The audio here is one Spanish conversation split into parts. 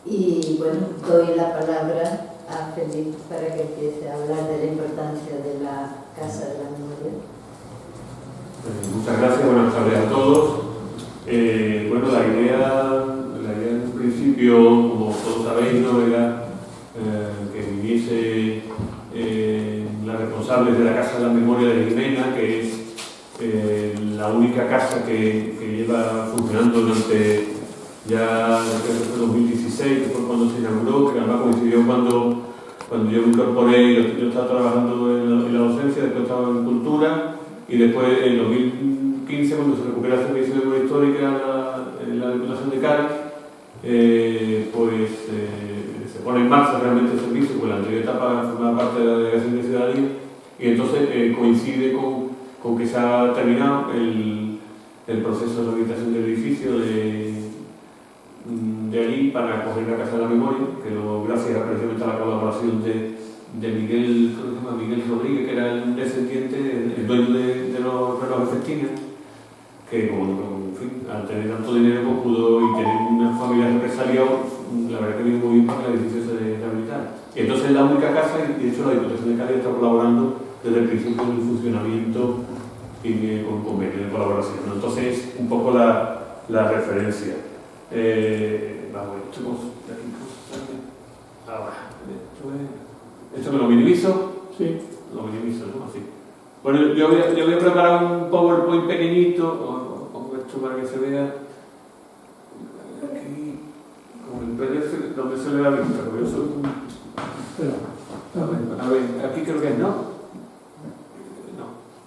Y bueno, doy la palabra a Felipe para que empiece a hablar de la importancia de la Casa de la Memoria. Muchas gracias, buenas tardes a todos. Bueno, la idea en un principio, como todos sabéis, ¿no?, era que viviese la responsable de la Casa de la Memoria de Jimena, que es la única casa que lleva funcionando durante ya desde 2016, que fue cuando se inauguró, que además coincidió cuando yo me incorporé. Yo estaba trabajando en la docencia, después estaba en cultura, y después en 2015, cuando se recupera el servicio de memoria histórica en la Diputación de Cádiz, se pone en marcha realmente el servicio, porque la anterior etapa formaba parte de la Delegación de Ciudadanía, y entonces coincide con que se ha terminado el proceso de rehabilitación del edificio de allí para acoger la Casa de la Memoria, que gracias precisamente a la colaboración de Miguel Rodríguez, que era el descendiente, el dueño de los relojes Festina, que en fin, al tener tanto dinero pues pudo, y tener una familia empresarial, la verdad que viene muy bien para que el edificio se rehabilitara. Y entonces es la única casa, y de hecho la Diputación de Cádiz está colaborando desde el principio del funcionamiento y con convenio de colaboración, ¿no? Entonces es un poco la referencia. ¿Esto me lo minimizo? Sí. Lo minimizo, ¿no? Así. Bueno, yo voy a preparar un PowerPoint pequeñito, pongo esto para que se vea. Aquí, como el PDF, donde se le da vista, porque yo soy a ver, aquí creo que es, ¿no?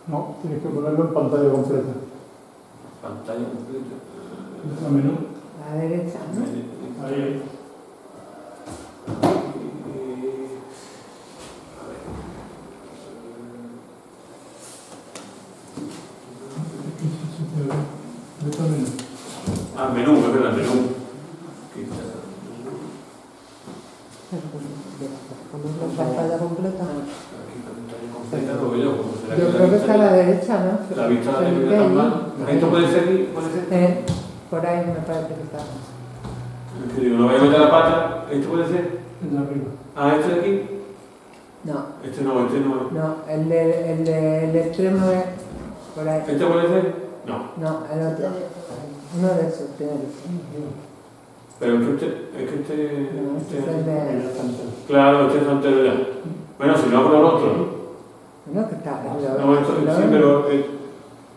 No, tienes que ponerlo en pantalla completa. Pantalla completa. El menú. A la derecha, ¿no? Ahí. Menú, es verdad, menú. Ponerlo en pantalla completa. Yo creo que está a la derecha, ¿no? La vista de tan mal. ¿Esto puede ser aquí? Por ahí me parece que está. No voy a meter la pata. ¿Esto puede ser? En arriba. Ah, ¿este de aquí? No. Este no es. No, el extremo es por ahí. ¿Este puede ser? No. No, el otro. Uno de esos, primero. Pero es que este No, este es el de... Claro, este es entero ya. Bueno, si no, por el otro. No, que está. No, esto sí, pero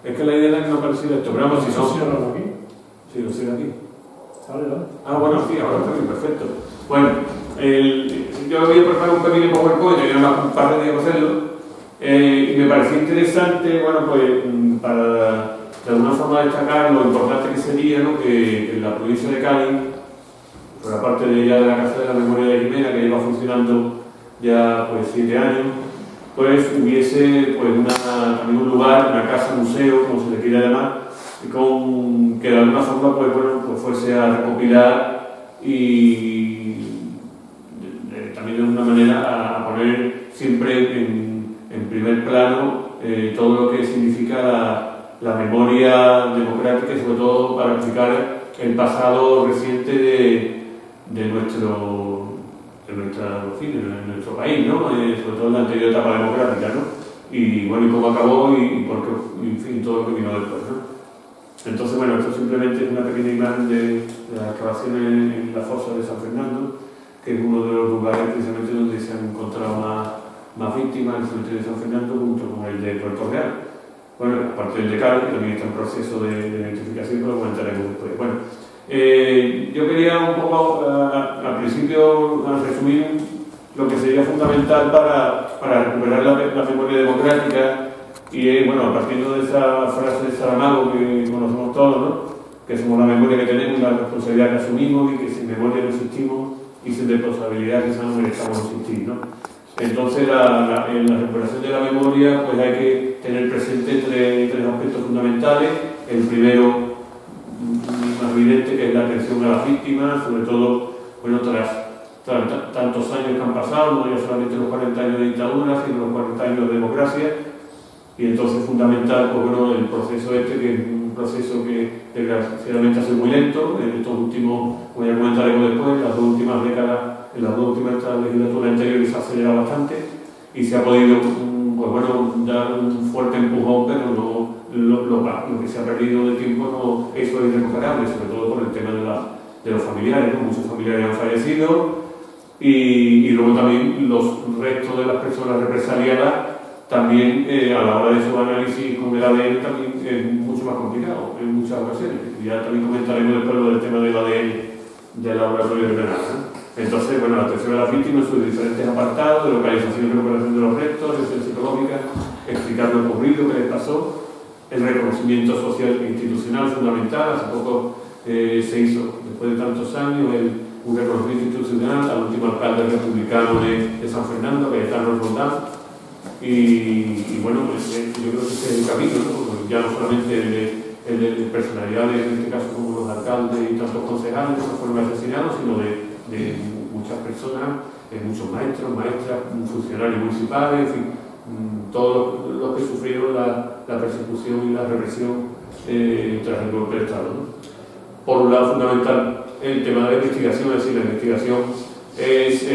es que la idea es que no pareciera esto. Pero vamos, si no... aquí? Sí, lo sigo aquí. Vale. Ah, bueno, sí, ahora está bien, perfecto. Bueno, yo voy a preparar un pequeño PowerPoint, tenía un par de días para hacerlo, y me pareció interesante, bueno, pues para de alguna forma destacar lo importante que sería, ¿no?, que en la provincia de Cádiz, por la parte de la Casa de la Memoria de Jimena, que lleva funcionando ya pues 7 años, pues hubiese pues también un lugar, una casa, museo, como se le quiera llamar, que de alguna forma pues fuese a recopilar y también de alguna manera a poner siempre en primer plano todo lo que significa la memoria democrática, y sobre todo para explicar el pasado reciente de nuestro país, ¿no? Sobre todo en la anterior etapa democrática, ¿no? Y bueno, y cómo acabó y por qué, en fin, todo lo que vino después, ¿no? Entonces, bueno, esto simplemente es una pequeña imagen de las excavaciones en la fosa de San Fernando, que es uno de los lugares precisamente donde se han encontrado más víctimas, el cementerio de San Fernando junto con el de Puerto Real. Bueno, aparte del de Cádiz, que también está en proceso de identificación, pero lo comentaremos después. Bueno, yo quería un poco, al principio, resumir lo que sería fundamental para recuperar la memoria democrática, y bueno, partiendo de esa frase de Saramago que conocemos todos, ¿no?, que somos la memoria que tenemos, la responsabilidad que asumimos, y que sin memoria no existimos, y sin responsabilidad quizás no merezcamos existir, ¿no? Entonces, en la recuperación de la memoria, pues hay que tener presente tres aspectos fundamentales. El primero, más evidente, que es la atención a las víctimas, sobre todo, bueno, tras tantos años que han pasado, no ya solamente los 40 años de dictadura, sino los 40 años de democracia. Y entonces, fundamental, pues bueno, el proceso que es un proceso que desgraciadamente ha sido muy lento. En estos últimos, como ya comentaremos después, las dos últimas acelerado bastante y se ha podido pues bueno, dar un fuerte empujón, pero no lo que se ha perdido de tiempo no, eso es irrecuperable, sobre todo por el tema de los familiares, ¿no? Muchos familiares han fallecido y luego también los restos de las personas represaliadas también a la hora de su análisis con el ADN también es mucho más complicado en muchas ocasiones. Ya también comentaremos después lo del tema del ADN del laboratorio de Granada, ¿no? Entonces, bueno, la atención a las víctimas, sus diferentes apartados, de localización y recuperación de los restos, atención psicológica, explicar lo ocurrido, qué les pasó, el reconocimiento social e institucional fundamental. Hace poco se hizo, después de tantos años, un reconocimiento institucional al último alcalde republicano de San Fernando, Cayetano Roldán. Y bueno, pues, yo creo que ese es el camino, ¿no? Porque ya no solamente el de personalidades, en este caso como los alcaldes y tantos concejales que fueron asesinados, sino de muchas personas, muchos maestros, maestras, funcionarios municipales, en fin, todos los que sufrieron la persecución y la represión tras el golpe de Estado, ¿no? Por un lado, fundamental el tema de la investigación, es decir, la investigación es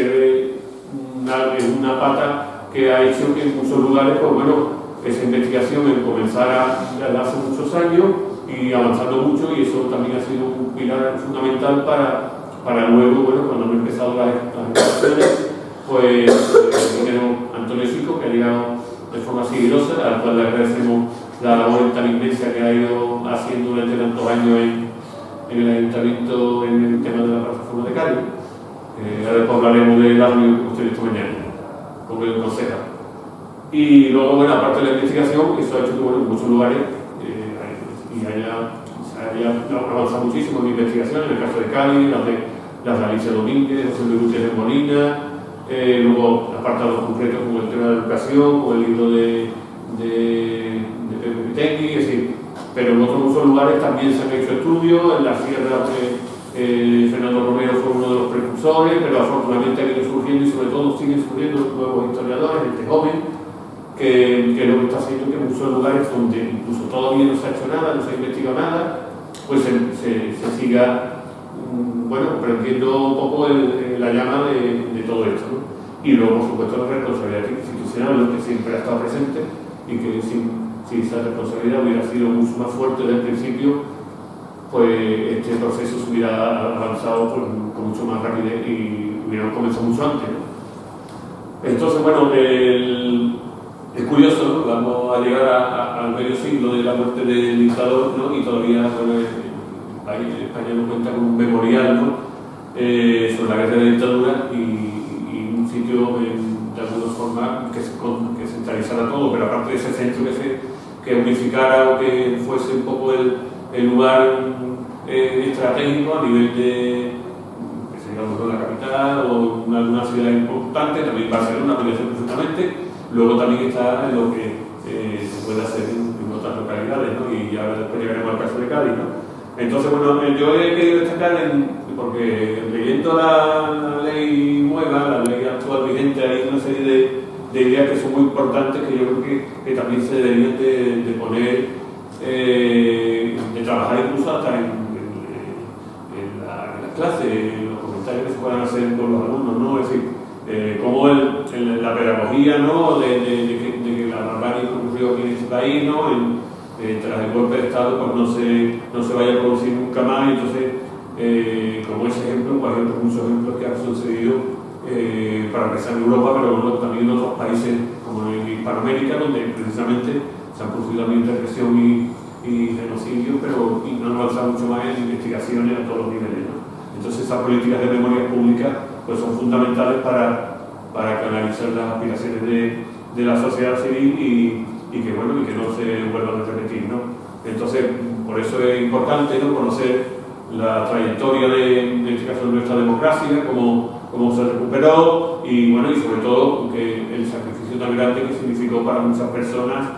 una pata que ha hecho que en muchos lugares, pues bueno, esa investigación comenzara hace muchos años y avanzando mucho, y eso también ha sido un pilar fundamental para luego, bueno, cuando han empezado las excavaciones, pues el ingeniero Antonio Chico, que ha llegado de forma sigilosa, al cual le agradecemos la labor tan inmensa que ha ido haciendo durante tantos años en el ayuntamiento en el tema de la plataforma de Cádiz. Ahora después hablaremos del audio que usted visto mañana, con el concejal. Y luego, bueno, aparte de la investigación, eso ha hecho que, bueno, en muchos lugares se haya avanzado muchísimo en investigación, en el caso de Cádiz, las de Alicia Domínguez, José Luis Gutiérrez Molina, luego apartados concretos como el tema de la educación, o el libro de Pepe Pitegui, es decir, pero en otros muchos lugares también se han hecho estudios. En la sierra Fernando Romero fue uno de los precursores, pero afortunadamente ha ido surgiendo y sobre todo siguen surgiendo nuevos historiadores, gente joven, que lo que está haciendo que en muchos lugares donde incluso todavía no se ha hecho nada, no se ha investigado nada, pues se siga bueno, prendiendo un poco la llama de todo esto, ¿no? Y luego, por supuesto, la responsabilidad institucional, lo que siempre ha estado presente, y que si esa responsabilidad hubiera sido mucho más fuerte desde el principio, pues este proceso se hubiera avanzado con mucho más rapidez y hubiera comenzado mucho antes, ¿no? Entonces, bueno, es curioso, ¿no? Vamos a llegar al medio siglo de la muerte del dictador, ¿no? Y todavía, bueno, España no cuenta con un memorial, ¿no? Sobre la guerra de la dictadura y un sitio de alguna forma que centralizara todo, pero aparte de ese centro que unificara o que fuese un poco el lugar estratégico a nivel de, que se llama la capital o alguna ciudad importante, también Barcelona podría ser perfectamente. Luego también está en lo que se puede hacer en otras localidades, ¿no? Y ya después llegaremos al caso de Cádiz, ¿no? Entonces, bueno, yo he querido destacar, porque leyendo la ley nueva, la ley actual vigente, hay una serie de ideas que son muy importantes, que yo creo que también se deberían de poner, de trabajar incluso hasta en las clases, en los comentarios que se puedan hacer con los alumnos, ¿no? Es decir, como la pedagogía, ¿no? de que la barbarie ocurrió aquí en este país, ¿no? Tras el golpe de Estado, pues no se vaya a producir nunca más. Y entonces, como ese ejemplo, pues hay otros muchos ejemplos que han sucedido para empezar en Europa, pero bueno, también en otros países como en Hispanoamérica, donde precisamente se han producido también represión y genocidio, pero no han avanzado mucho más en investigaciones a todos los niveles, ¿no? Entonces, esas políticas de memoria pública pues son fundamentales para canalizar las aspiraciones de la sociedad civil y que bueno, y que no se vuelvan a repetir, ¿no? Entonces, por eso es importante, ¿no?, conocer la trayectoria en este caso de nuestra democracia, cómo se recuperó y bueno, y sobre todo que el sacrificio tan grande que significó para muchas personas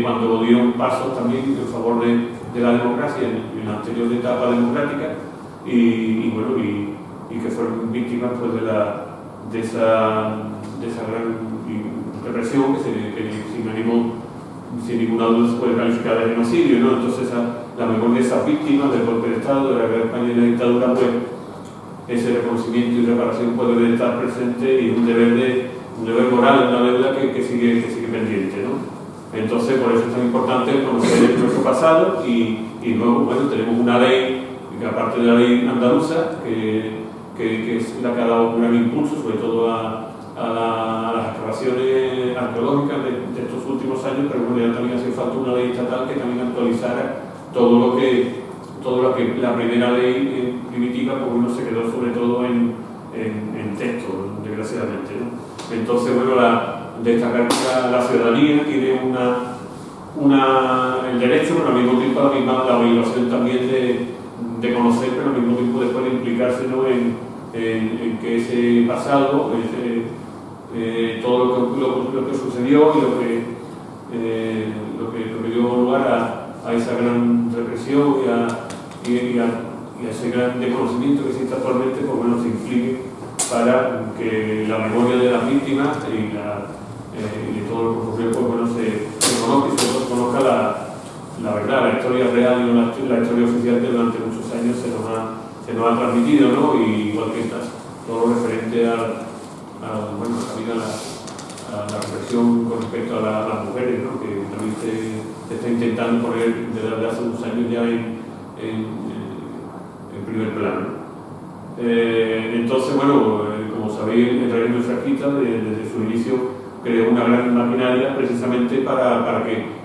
cuando dieron pasos también en favor de la democracia en la anterior etapa democrática y bueno, y que fueron víctimas pues de esa gran represión que sin ninguna duda se puede calificar de genocidio, ¿no? Entonces la memoria de esas víctimas del golpe de Estado, de la guerra de España y de la dictadura, pues ese reconocimiento y reparación puede estar presente y es un deber deber moral, una deuda que sigue pendiente, ¿no? Entonces, por eso es tan importante conocer nuestro pasado y luego, bueno, tenemos una ley, que aparte de la ley andaluza, que es la que ha dado un gran impulso, sobre todo a las excavaciones arqueológicas de estos últimos años, pero bueno, ya también hace falta una ley estatal que también actualizara todo lo que la primera ley primitiva, pues bueno, se quedó sobre todo en texto, desgraciadamente, ¿no? Entonces, bueno, destacar que la ciudadanía tiene el derecho, pero al mismo tiempo la obligación también de conocer, pero al mismo tiempo después de implicarse, ¿no? en que ese pasado, todo lo que sucedió y lo que dio lugar a esa gran represión y a ese gran desconocimiento que existe actualmente, pues bueno, se implique para que la memoria de las víctimas y de todo lo que ocurrió, pues bueno, se conozca y sobre todo se conozca la verdad, la historia real y no la historia oficial que durante muchos años se nos ha transmitido, ¿no? Y igual que todo lo referente bueno, también a la reflexión con respecto a las mujeres, ¿no? Que también se está intentando poner desde hace unos años ya en primer plano. Entonces, bueno, como sabéis, el régimen franquista desde su inicio creó una gran maquinaria precisamente para que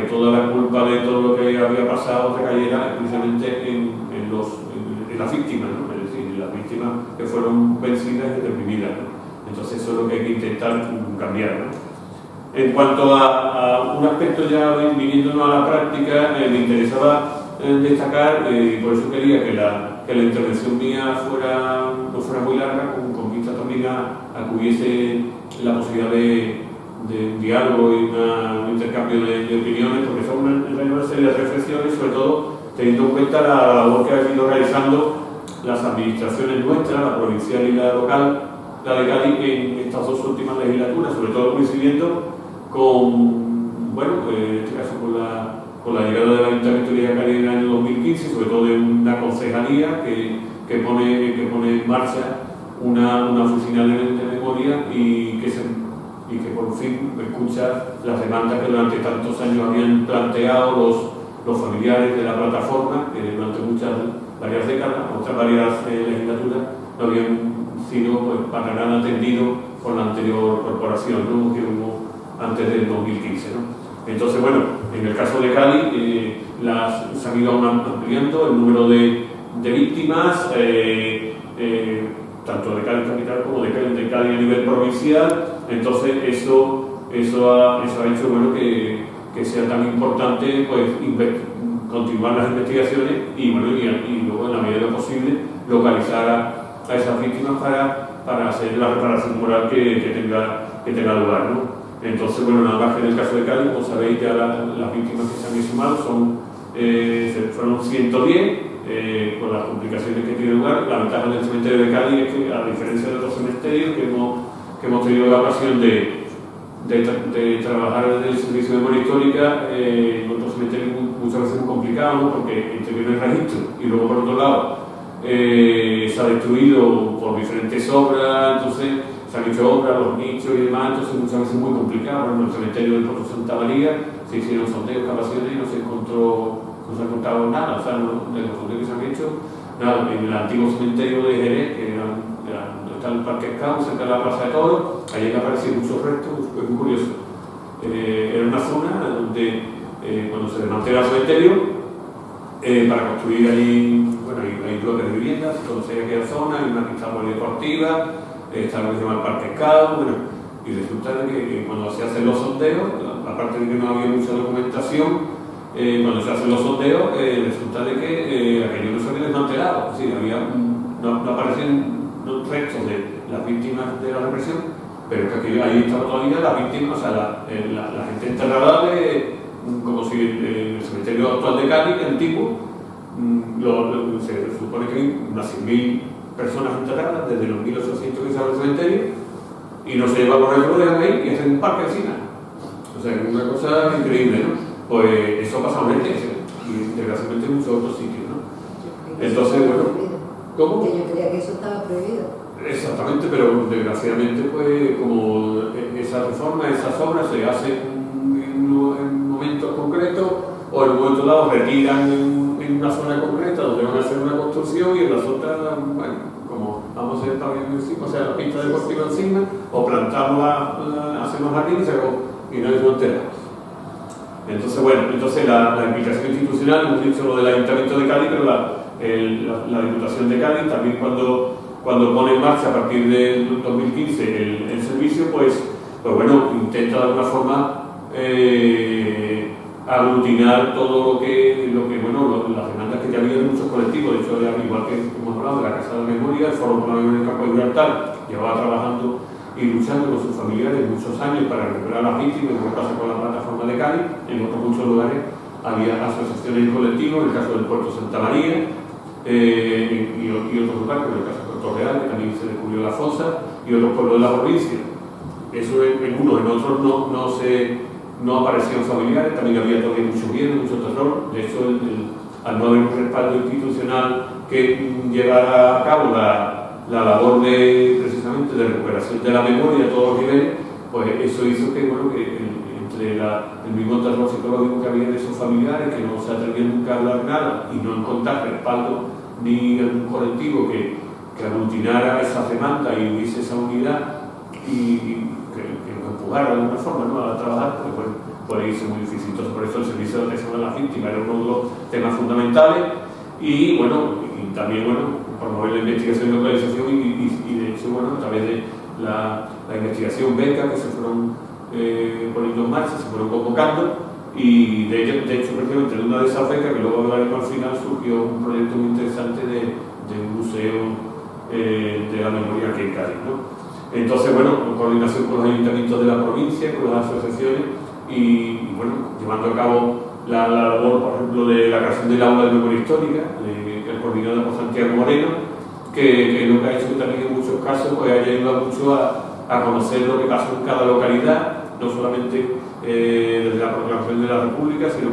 toda la culpa de todo lo que había pasado recayera precisamente en las víctimas, ¿no? Es decir, las víctimas que fueron vencidas y reprimidas, ¿no? Entonces eso es lo que hay que intentar cambiar, ¿no? En cuanto a un aspecto ya viniéndonos a la práctica, me interesaba destacar, y por eso quería que la intervención mía no fuera muy larga, con vista también a que hubiese la posibilidad de un diálogo y un intercambio de opiniones, porque son una serie de reflexiones, sobre todo teniendo en cuenta la labor que han ido realizando las administraciones nuestras, la provincial y la local, la de Cádiz, en estas dos últimas legislaturas, sobre todo coincidiendo con, bueno, en este caso con la llegada del Ayuntamiento de Cádiz en el año 2015, sobre todo de una concejalía que pone en marcha una oficina de memoria y que por fin escucha las demandas que durante tantos años habían planteado los familiares de la plataforma, que durante varias décadas, otras varias legislaturas, no habían sido pues, para nada atendidos por la anterior corporación, ¿no? Que hubo antes del 2015, ¿no? Entonces, bueno, en el caso de Cádiz se han ido ampliando el número de víctimas, tanto de Cádiz capital como de Cádiz a nivel provincial. Entonces eso ha hecho, bueno, que sea tan importante pues continuar las investigaciones y luego en la medida de lo posible localizar a esas víctimas para hacer la reparación moral que tenga lugar, ¿no? Entonces, bueno, nada más que en el caso de Cádiz, como sabéis, ya las víctimas que se han exhumado fueron 110, con las complicaciones que tiene lugar. La ventaja del cementerio de Cádiz es que, a diferencia de otros cementerios que hemos tenido la ocasión de trabajar en el servicio de memoria histórica, en otros cementerios muchas veces muy complicado, ¿no? Porque interviene el registro y luego, por otro lado, se ha destruido por diferentes obras, entonces se han hecho obras, los nichos y demás, entonces muchas veces muy complicado. Bueno, en el cementerio del Puerto Santa María se hicieron sondeos, excavaciones y no se encontrado nada, o sea, de los sondeos que se han hecho, nada. En el antiguo cementerio de Jerez, que donde está el Parque Escao, cerca de la Plaza de Toros, ahí han aparecido muchos restos, es muy curioso. Era una zona donde cuando se desmantela el cementerio, para construir ahí, bueno, hay bloques de viviendas, entonces hay aquella zona, hay una pista polideportiva, está lo que se llama el Parque Escao, bueno, y resulta de que cuando se hacen los sondeos, aparte de que no había mucha documentación, cuando se hacen los sondeos, resulta de que aquello no se había desmantelado, es decir, no aparecen restos de las víctimas de la represión, pero es que ahí estaba todavía las víctimas, o sea, la gente enterrada como si el cementerio actual de Cádiz, antiguo, se supone que hay unas 100.000 personas enterradas desde los 1800 que se abre el cementerio y no se lleva por el lo ahí y hacen un parque encima. O sea, es una cosa increíble, ¿no? Pues eso ha pasado en Elche y desgraciadamente en muchos otros sitios, ¿no? Entonces, bueno, ¿cómo? Que yo creía que eso estaba prohibido. Exactamente. exactamente, pero desgraciadamente, pues, como esa reforma, esas obras se hacen en momentos concretos o en un momento dado retiran en una zona concreta donde van a hacer una construcción y en las otras, bueno, como vamos a hacer pabellón encima, o sea, la pista deportiva encima, o plantamos, hacemos jardín y se acabó, y nadie se entera. Entonces, bueno, la implicación institucional, hemos dicho lo del Ayuntamiento de Cádiz, pero la Diputación de Cádiz también cuando pone en marcha a partir del 2015 el servicio, pues bueno, intenta de alguna forma aglutinar todo lo que bueno, las demandas que ya había de muchos colectivos. De hecho, igual que hemos hablado de la Casa de la Memoria, el Foro por la Memoria del Campo de Gibraltar llevaba trabajando y luchando con sus familiares muchos años para recuperar a las víctimas, como pasa con la plataforma de Cádiz. En otros muchos lugares había asociaciones y colectivos, en el caso del Puerto Santa María y otros lugares, como en el caso de Puerto Real, que también se descubrió la fosa, y otros pueblos de la provincia. Eso en unos, en otros no aparecían familiares, también había todavía mucho miedo, mucho terror. De hecho, al no haber un respaldo institucional que llevara a cabo la labor precisamente de recuperación de la memoria a todos los niveles, pues eso hizo que, bueno, que entre el mismo terror psicológico que había de esos familiares, que no se atrevían nunca a hablar nada y no encontrar respaldo ni algún colectivo que aglutinara esa demanda y hubiese esa unidad y que nos empujara de alguna forma, ¿no?, a trabajar, pues bueno, puede irse muy difícil. Entonces, por eso el servicio de atención a las víctimas era uno de los temas fundamentales y, bueno, y también, bueno, promover la investigación y localización y de hecho, bueno, a través de la investigación beca que se fueron poniendo en marcha, se fueron convocando y de hecho, precisamente de una de esas becas, que luego hablaremos al final, surgió un proyecto muy interesante de un museo de la memoria aquí en Cádiz, ¿no? Entonces, bueno, en coordinación con los ayuntamientos de la provincia, con las asociaciones y bueno, llevando a cabo la labor, por ejemplo, de la creación del aula de memoria histórica, que es coordinada por Santiago Moreno, que es lo que ha hecho que también en muchos casos pues haya ayudado mucho a conocer lo que pasó en cada localidad, no solamente desde la proclamación de la República, sino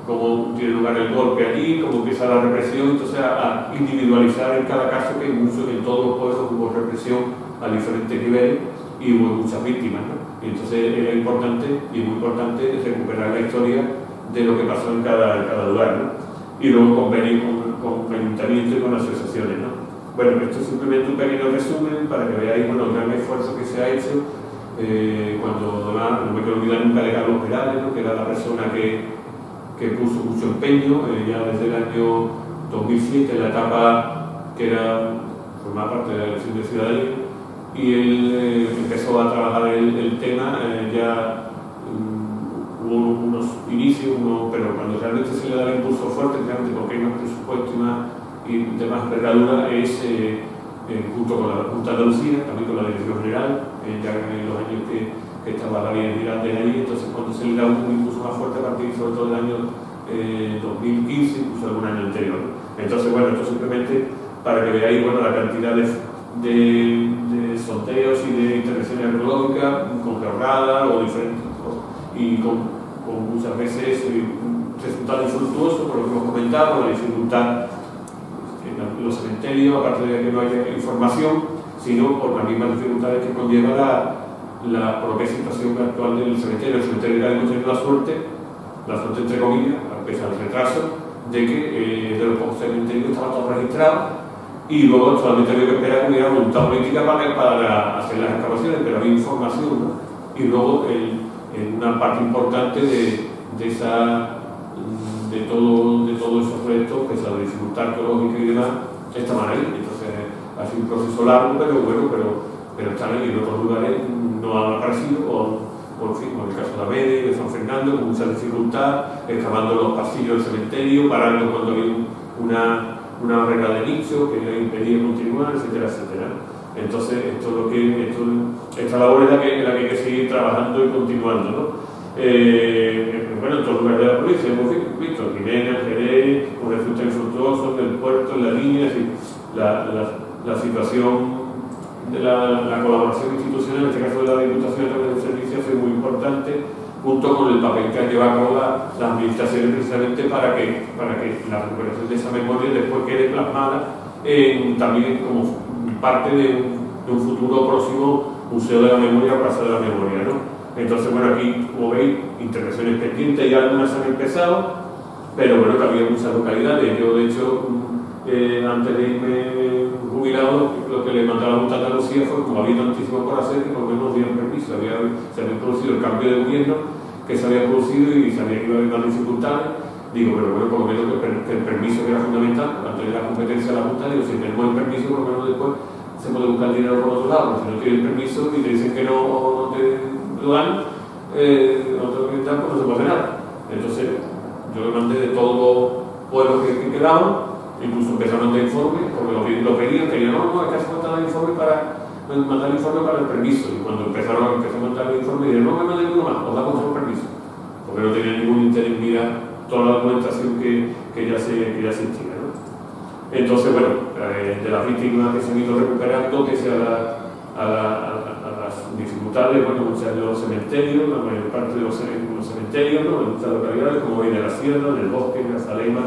cómo tiene lugar el golpe allí, cómo empieza la represión, entonces a individualizar en cada caso que en todos los pueblos hubo represión a diferentes niveles y hubo muchas víctimas, ¿no? Y entonces era importante y muy importante recuperar la historia de lo que pasó en cada lugar, ¿no? Y luego convenir con ayuntamientos y con asociaciones, ¿no? Bueno, esto es simplemente un pequeño resumen para que veáis, bueno, el gran esfuerzo que se ha hecho cuando, además, no me quiero olvidar nunca de Carlos Perales, ¿no?, que era la persona que puso mucho empeño ya desde el año 2007, en la etapa que formaba parte de la elección de ciudadanía, y él empezó a trabajar el tema, ya hubo unos inicios, pero cuando realmente se le da el impulso fuerte, realmente porque hay más presupuesto y de más envergadura, es junto con la Junta de Andalucía, también con la Dirección General, ya en los años que estaba Javier Giraldez allí. Entonces cuando se le da un impulso más fuerte a partir sobre todo del año 2015, incluso algún año anterior. Entonces, bueno, esto simplemente para que veáis, bueno, la cantidad de sondeos y de intervenciones arqueológicas con georrada o diferentes, y con muchas veces resultados infructuosos, por lo que hemos comentado, la dificultad en los cementerios, aparte de que no haya información, sino por las mismas dificultades que conlleva la propia situación actual del cementerio. El cementerio de Cádiz hemos tenido la suerte entre comillas, a pesar del retraso, de que de los pocos cementerios estaba todo registrado y luego solamente había que esperar que hubiera voluntad política para hacer las excavaciones, pero había información, ¿no? Y luego una parte importante de todos esos restos, que es la dificultad arqueológica y demás, estaban ahí. Entonces ha sido un proceso largo, pero bueno, pero están ahí. En otros lugares no han aparecido, por fin, como en el caso de Amede, de San Fernando, con mucha dificultad, excavando los pasillos del cementerio, parando cuando había una barrera de nicho que le impedía continuar, etcétera, etcétera. Entonces, esta labor es la que hay que seguir trabajando y continuando, ¿no? Bueno, en todos los lugares de la provincia hemos visto Jimena, Jerez, con resultados infructuosos, del puerto, en la línea, así, la situación de la colaboración institucional, en este caso de la Diputación de Servicios, es muy importante, junto con el papel que han llevado a cabo las administraciones precisamente para que la recuperación de esa memoria después quede plasmada también como parte de un futuro próximo Museo de la Memoria o Casa de la Memoria, ¿no? Entonces, bueno, aquí, como veis, intervenciones pendientes y algunas han empezado, pero bueno, que había muchas localidades. Yo, de hecho, antes de irme jubilado, lo que le mandé a la Junta de Andalucía fue, como había tantísimo por hacer, que por lo menos dieron permiso. Se había producido el cambio de gobierno que se había producido y sabía que iba a haber más dificultades. Digo, pero bueno, por lo menos que el permiso que era fundamental, antes de la competencia de la Junta, digo, si tenemos el permiso, por lo menos después se puede buscar el dinero por otro lado. Pero si no tiene el permiso y te dicen que no te lo dan, no te lo quieren dar, pues no se puede hacer nada. Entonces, yo le mandé de todos los pueblos que quedaban. Incluso empezaron a mandar informes, porque lo pedían, que no, hay que hacer mandar el informe para el permiso. Y cuando empezaron a mandar el informe, dijeron, no me manden ninguno más, os damos el permiso. Porque no tenían ningún interés en mirar toda la documentación que ya existía, ¿no? Entonces, bueno, de las víctimas que se han ido recuperando, que sea a las dificultades, bueno, muchas de los cementerios, la mayor parte de los cementerios, ¿no? En muchas localidades, como hoy de la Sierra, del Bosque, en Azalema,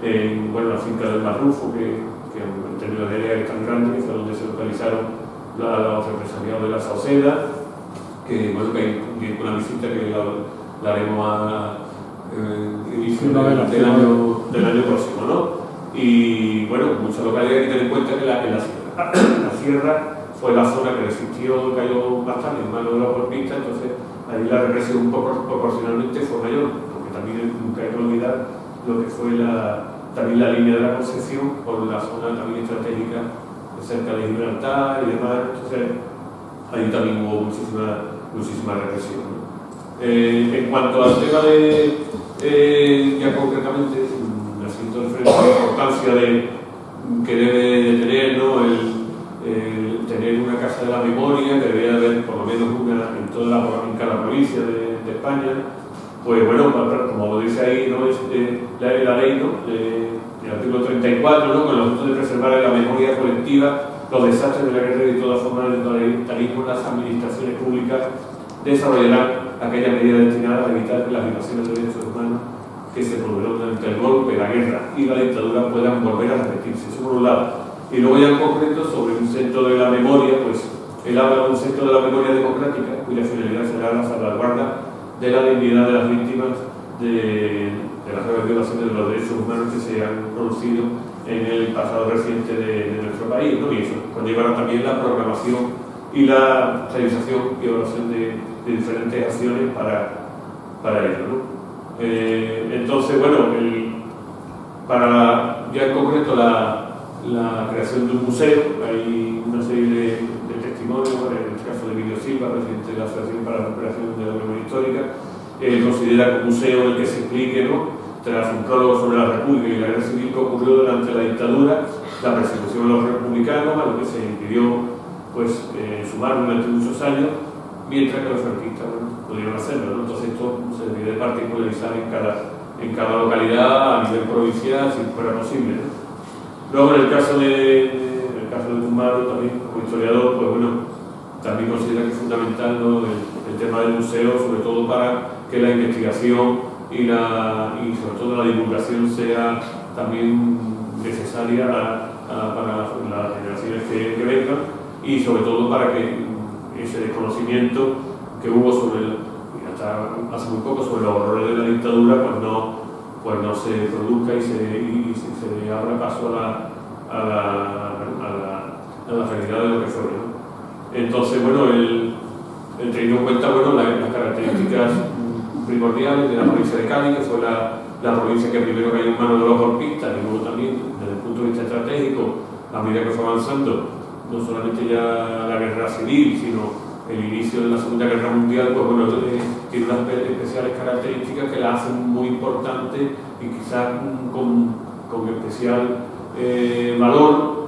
la finca del Marrufo, que han tenido la área tan grande, que fue donde se localizaron los empresarios de la Sauceda, que bueno, que hay una visita que la haremos a inicio del año próximo, ¿no? Y bueno, muchas localidades hay que tener en cuenta que la sierra fue la zona que resistió, cayó bastante en manos de los golpistas, entonces ahí la represión proporcionalmente fue mayor, porque también nunca hay que olvidar lo que fue también la línea de la Concepción por la zona también estratégica cerca de Gibraltar y demás. Entonces ahí también hubo muchísima represión, ¿no? En cuanto al tema ya concretamente, haciendo referencia a la importancia que debe de tener, ¿no? el tener una casa de la memoria, que debería haber por lo menos una en cada provincia de España. Pues bueno, como lo dice ahí, ¿no? La ley, ¿no? El artículo 34, ¿no? Con el objeto de preservar la memoria colectiva los desastres de la guerra y todas formas de totalitarismo, las administraciones públicas desarrollarán aquellas medidas destinadas a evitar que las violaciones de derechos humanos que se produjeron durante el golpe, la guerra y la dictadura puedan volver a repetirse. Eso por un lado. Y luego ya en concreto, sobre un centro de la memoria, pues él habla de un centro de la memoria democrática cuya finalidad será la salvaguarda de la dignidad de las víctimas de las graves violaciones de los derechos humanos que se han producido en el pasado reciente de nuestro país, ¿no? Y eso conllevará también la programación y la realización y evaluación de diferentes acciones para ello, ¿no? Entonces, bueno, para ya en concreto la creación de un museo, hay una serie de testimonios, en el caso de Emilio Silva, presidente de la Asociación para la Recuperación de la Memoria Histórica, considera que un museo en el que se explique, ¿no? Tras un prólogo sobre la República y la guerra civil que ocurrió durante la dictadura, la persecución de los republicanos, a lo que se impidió pues, sumar durante muchos años, mientras que los franquistas pudieron hacerlo, ¿no? Entonces esto se debería particularizar en cada localidad a nivel provincial, si fuera posible, ¿no? Luego, en el caso de Guzmán, también como historiador, pues bueno, también considera que es fundamental, ¿no? el tema del museo, sobre todo para que la investigación y sobre todo la divulgación sea también necesaria para las generaciones que vengan, y sobre todo para que ese desconocimiento que hubo hasta hace muy poco sobre los horrores de la dictadura pues no se produzca y se abra paso a la realidad de lo que fue, ¿no? Entonces, bueno, teniendo en cuenta las características primordiales de la provincia de Cádiz, que fue la provincia que primero cayó en manos de los golpistas, y luego también desde el punto de vista estratégico, a medida que fue avanzando, no solamente ya la guerra civil, sino el inicio de la Segunda Guerra Mundial, pues bueno, tiene unas especiales características que la hacen muy importante y quizás con especial valor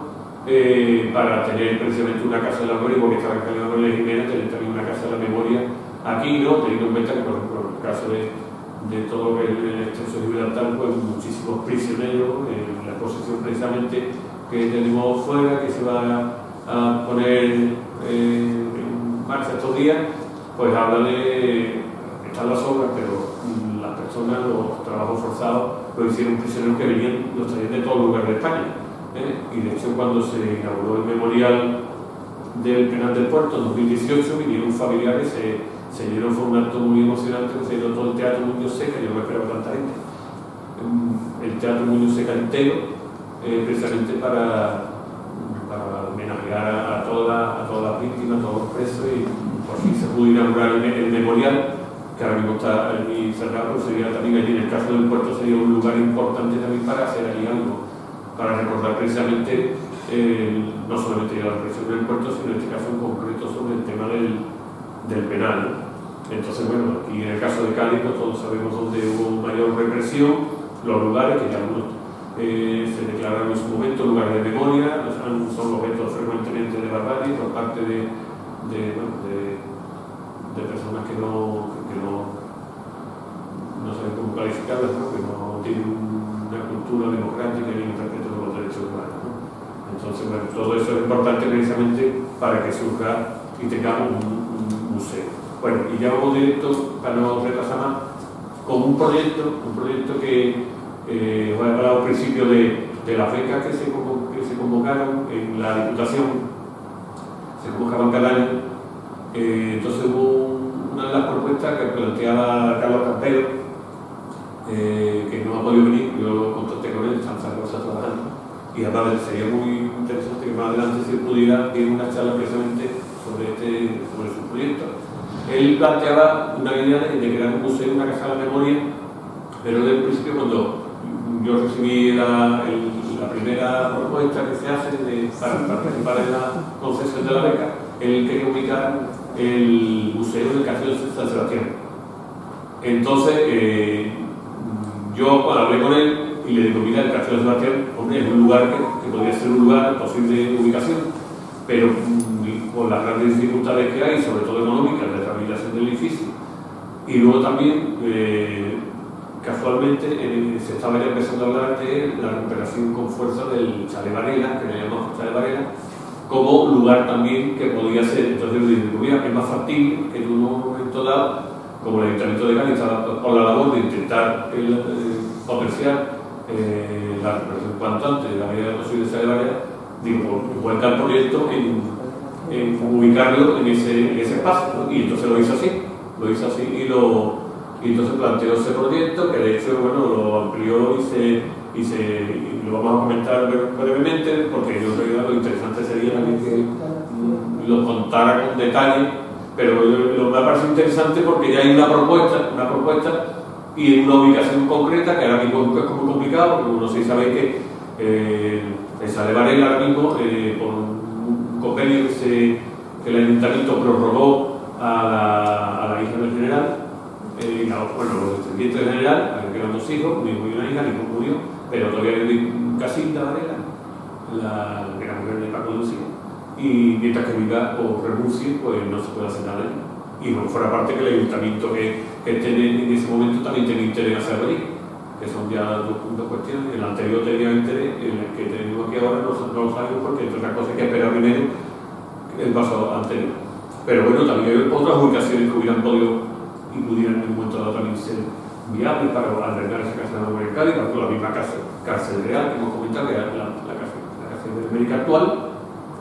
para tener precisamente una casa de la memoria, porque estaba en la memoria de Jimena, tener también una casa de la memoria aquí, ¿no? Teniendo en cuenta que, por ejemplo, en el caso de todo lo que es el exceso de Gibraltar, pues muchísimos prisioneros, en la exposición precisamente que tenemos fuera, que se va a poner en marcha estos días, pues habla están las obras, pero las personas, los trabajos forzados, lo hicieron prisioneros que los traían de todos los lugares de España. Y de hecho, cuando se inauguró el memorial del penal del puerto en 2018, vinieron familiares, se llenó, fue un acto muy emocionante, se llenó todo el Teatro Muñoz Seca, yo no me esperaba tanta gente, el Teatro Muñoz Seca entero, precisamente para homenajear a todas las víctimas, a todos los presos, y por fin se pudo inaugurar el memorial, que ahora mismo está allí cerrado, pero sería también allí, en el caso del puerto, sería un lugar importante también para hacer allí algo, para recordar precisamente no solamente la represión del puerto, sino en este caso en concreto sobre el tema del penal, ¿no? Entonces, bueno, aquí en el caso de Cádiz, pues todos sabemos dónde hubo mayor represión, los lugares que ya algunos se declararon en su momento lugares de memoria, son objetos frecuentemente de barbarie por parte de personas que no saben cómo calificarlas, ¿no? Que no tienen una cultura democrática ni un respeto de los derechos humanos, ¿no? Entonces, bueno, todo eso es importante precisamente para que surja y tengamos un museo. Bueno, y ya vamos directo, para no retrasar más, con un proyecto que os he hablado al principio de las becas que se convocaron en la Diputación, se convocaban cada año. Entonces hubo una de las propuestas que planteaba Carlos Campero, que no ha podido venir, yo contacté con él, están trabajando, y además sería muy interesante que más adelante se pudiera dar una charla precisamente sobre su proyecto. Él planteaba una idea de crear un museo, una casa de la memoria, pero desde el principio, cuando yo recibí la primera propuesta que se hace para participar en la concesión de la beca, él quería ubicar el museo del Castillo de San Sebastián. Entonces, yo hablé con él y le digo, mira, el Castillo de San Sebastián, hombre, es un lugar que podría ser un lugar posible de ubicación, pero por las grandes dificultades que hay, sobre todo económicas, de rehabilitación del edificio, y luego también, casualmente, se estaba ya empezando a hablar de la recuperación con fuerza del Chalet Varela, que le llamamos Chalet Varela, como lugar también que podía ser. Entonces yo digo, mira, es más factible que en un momento dado, como el Ayuntamiento de Cádiz estaba por la labor de intentar potenciar la recuperación cuanto antes de la medida posible de Chalet Varela, digo, igual que el proyecto en ubicarlo en ese espacio, ¿no? Y entonces lo hizo así y entonces planteó ese proyecto, que de hecho, bueno, lo amplió y lo vamos a comentar brevemente, porque yo creo que lo interesante sería que lo contara con detalle, pero me parece interesante porque ya hay una propuesta y en una ubicación concreta, que ahora mismo es como complicado, porque uno sí sabe que en Chalet Varela ahora mismo, por un convenio que el Ayuntamiento prorrogó a la hija del general, los descendientes del general, que eran 2 hijos, un hijo y una hija, el hijo murió, pero todavía vive Casilda Varela, la mujer de Paco Lucía, y mientras que viva o renuncie, pues no se puede hacer nada allí. Y no fuera parte que el Ayuntamiento que tiene en ese momento también tiene interés en hacerlo allí, que son ya dos cuestiones. El anterior tenía interés, el que tenemos aquí ahora no lo sabemos, porque entre otras cosas hay que esperar primero el paso anterior. Pero bueno, también hay otras ubicaciones que hubieran podido y pudieran en un momento dado también ser viables para albergar esa casa de memoria en Cádiz, por la misma cárcel real que hemos comentado, que era la cárcel de América actual,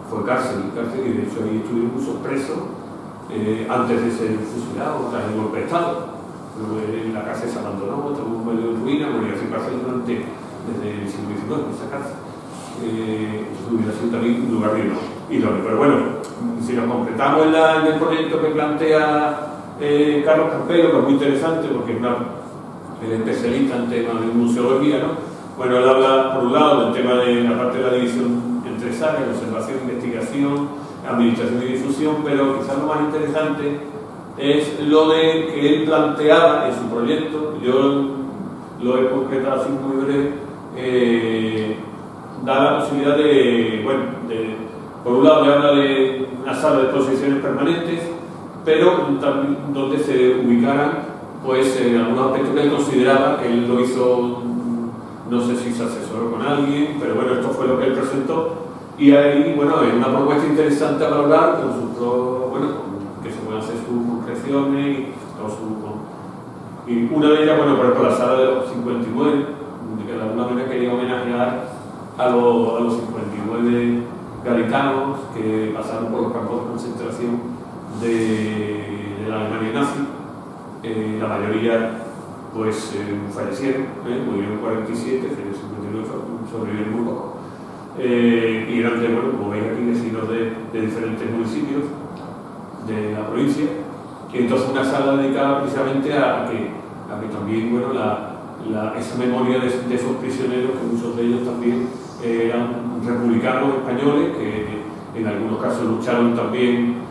fue cárcel, y de hecho ahí estuvieron muchos presos antes de ser fusilados tras el golpe de Estado. La cárcel se abandonó, estuvo medio en ruina, murió sin cárcel desde el siglo XIX, esa cárcel. Entonces hubiera sido también un lugar idóneo. Pero bueno, si nos completamos en el proyecto que plantea Carlos Campero, que es muy interesante porque es especialista en temas de museología, ¿no? Bueno, él habla por un lado del tema de la parte de la división entre áreas, observación, investigación, administración y difusión, pero quizás lo más interesante es lo de que él planteaba en su proyecto. Yo lo he concretado así muy breve, da la posibilidad por un lado le habla de una sala de exposiciones permanentes, pero también donde se ubicaran pues algunos aspectos que él consideraba, que él lo hizo, no sé si se asesoró con alguien, pero bueno, esto fue lo que él presentó, y ahí, bueno, es una propuesta interesante a valorar, que se puedan hacer sus concreciones y una de ellas, bueno, por ejemplo, la sala de los 59, que de alguna manera quería homenajear a los 59 gaditanos que pasaron por los campos de concentración de la Alemania nazi. La mayoría pues fallecieron, murieron 47, en el 59 sobrevivieron muy poco. Y eran, bueno, como veis aquí, vecinos de diferentes municipios de la provincia. Y entonces una sala dedicada precisamente a que también, bueno, esa memoria de esos prisioneros, que muchos de ellos también eran republicanos españoles, que en algunos casos lucharon también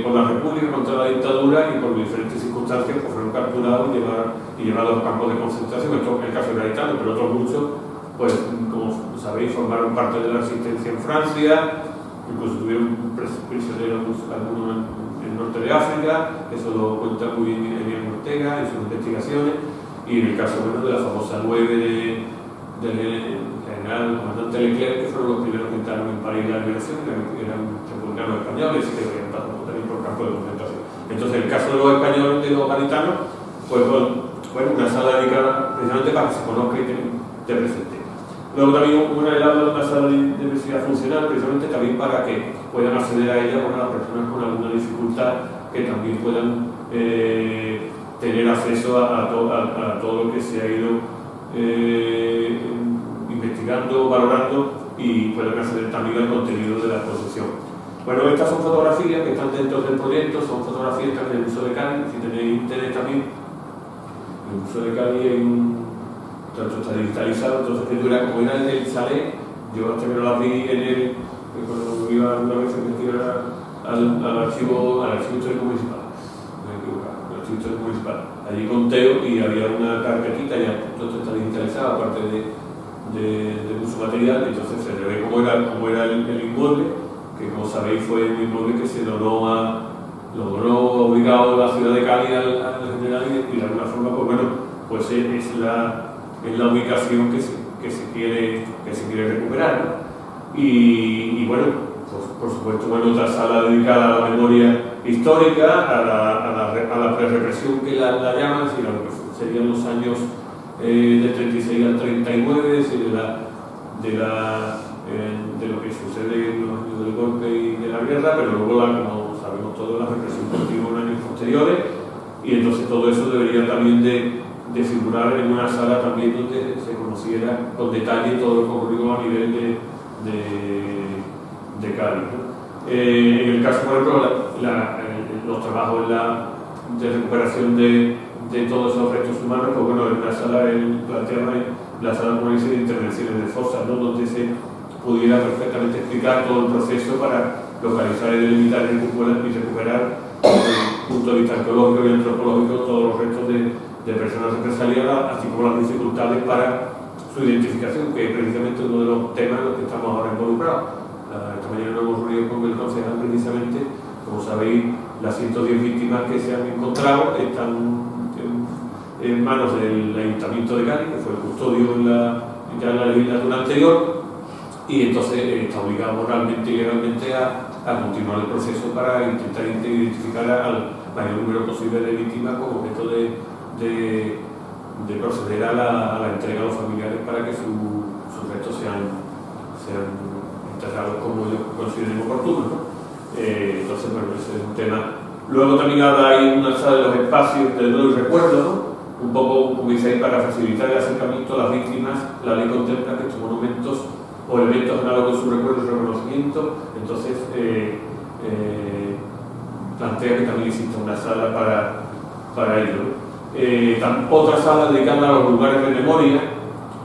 por la República, contra la dictadura, y por diferentes circunstancias pues fueron capturados y llevados a los campos de concentración. Esto es el caso de Gaetano, pero otros muchos, pues como sabéis, formaron parte de la resistencia en Francia, incluso tuvieron prisioneros algunos en el norte de África. Eso lo cuenta muy bien Emiliano Ortega en sus investigaciones. Y en el caso, bueno, de la famosa 9 del general comandante Leclerc, que fueron los primeros que entraron en París la liberación, eran republicanos españoles y que habían pasado también por campo de concentración. Entonces, el caso de los españoles, de los gaditanos, pues bueno, una sala dedicada precisamente para que se conozca y te presente. Luego también una sala de diversidad funcional, precisamente también para que puedan acceder a ella, bueno, las personas con alguna dificultad, que también puedan tener acceso a todo lo que se ha ido investigando, valorando, y puedan acceder también al contenido de la exposición. Bueno, estas son fotografías que están dentro del proyecto, son fotografías que están en el Museo de Cádiz. Si tenéis internet también, en el Museo de Cádiz tanto está digitalizado, entonces que dura, como era el chalet, yo hasta que no las vi cuando iba una vez a investigar al archivo histórico municipal. Allí conteo y había una carpetita, ya todo está digitalizado, aparte de mucho material. Entonces se ve cómo era el inmueble, que como sabéis fue un inmueble que se lo donó obligado la ciudad de Cádiz al general, y de alguna forma, pues bueno, pues es la ubicación que se quiere recuperar, ¿no? Y bueno, pues por supuesto, bueno, otra sala dedicada a la memoria histórica, a la pre-represión, que la llaman, sino lo que serían los años del 36 al 39, es decir, de lo que sucede en los años del golpe y de la guerra, pero luego, como sabemos todos, la represión continua en años posteriores. Y entonces todo eso debería también de figurar en una sala también donde se conociera con detalle todo lo que ocurrió a nivel de Cádiz, ¿no? En el caso, por ejemplo, los trabajos de recuperación de todos esos restos humanos, pues bueno, en una sala planteada la sala de intervenciones de fosas, ¿no? Donde se pudiera perfectamente explicar todo el proceso para localizar y delimitar y recuperar desde el punto de vista arqueológico y antropológico todos los restos de personas represaliadas, así como las dificultades para su identificación, que es precisamente uno de los temas en los que estamos ahora involucrados. Esta mañana nos hemos reunido con el concejal precisamente. Como sabéis, las 110 víctimas que se han encontrado están en manos del Ayuntamiento de Cádiz, que fue el custodio en la legislatura anterior, y entonces está obligado moralmente y legalmente a continuar el proceso para intentar identificar al mayor número posible de víctimas con objeto de proceder a la entrega a los familiares para que sus restos sean enterrados como ellos consideren oportuno, ¿no? Entonces, bueno, ese es un tema. Luego también hay una sala de los espacios de duelo y recuerdo, ¿no? Un poco, como dice ahí, para facilitar el acercamiento a las víctimas. La ley contempla que estos monumentos o elementos análogos a su recuerdo y reconocimiento, entonces plantea que también existe una sala para ello, ¿no? Otra sala dedicada a los lugares de memoria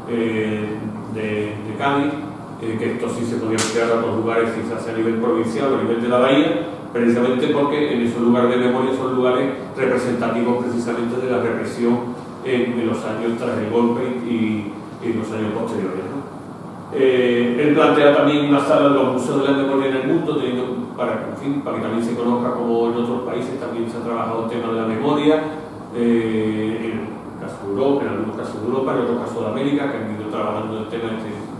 de Cádiz, que esto sí se podía crear a otros lugares, quizás a nivel provincial o a nivel de la bahía, precisamente porque en esos lugares de memoria son lugares representativos precisamente de la represión en los años tras el golpe y en los años posteriores, ¿no? Él plantea también una sala de los museos de la memoria en el mundo, para que también se conozca como en otros países también se ha trabajado el tema de la memoria, en el caso de Europa, en algunos casos de Europa, en otros casos de América, que han ido trabajando el tema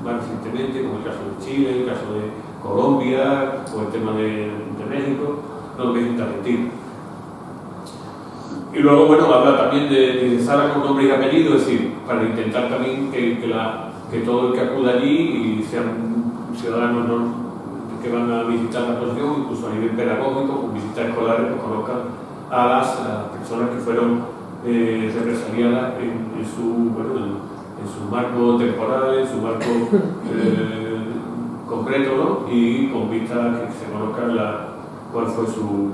más recientemente, como el caso de Chile, el caso de Colombia, o el tema de México, no que es de Argentina. Y luego, bueno, habla también de sala con nombre y apellido, es decir, para intentar también que todo el que acuda allí y sean ciudadanos que van a visitar la exposición, incluso a nivel pedagógico, con visitas escolares, pues conozcan a las personas que fueron represaliadas en su marco temporal, en su marco concreto, ¿no? Y con vista a que se conozcan cuál fue su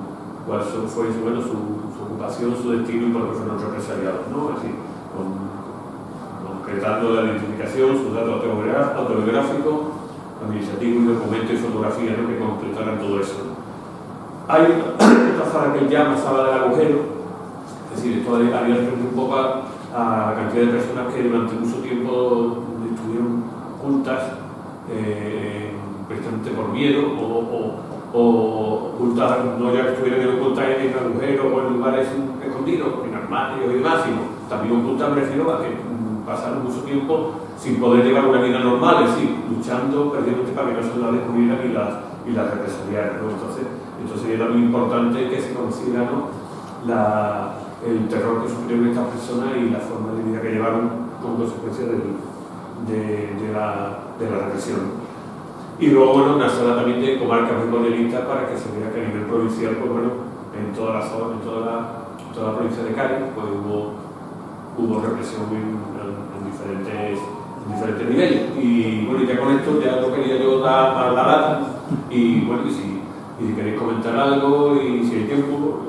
ocupación, su destino y por qué fueron represaliados, ¿no? Así, concretando la identificación, sus datos autobiográficos, administrativos y documentos y fotografías, ¿no? Que completaran todo eso, ¿no? Hay otra sala que llama sala del agujero, es decir, esto haría referencia un poco a la cantidad de personas que durante mucho tiempo estuvieron ocultas, precisamente por miedo, o ocultas, no ya que estuvieran ocultas en agujeros o en lugares escondidos, en armarios y demás, sino también ocultas, me refiero a que pasaron mucho tiempo sin poder llevar una vida normal, es decir, luchando precisamente para que no se las descubrieran y las represaliaran, ¿no? Entonces era muy importante que se conociera, ¿no? El terror que sufrieron estas personas y la forma de vida que llevaron como consecuencia de la represión. Y luego, bueno, una sala también de comarcas memorialistas para que se vea que a nivel provincial, pues bueno, en toda la provincia de Cádiz, pues hubo represión en diferentes niveles. Y bueno, ya con esto ya lo quería yo dar a la data. Y bueno, y si queréis comentar algo y si hay tiempo,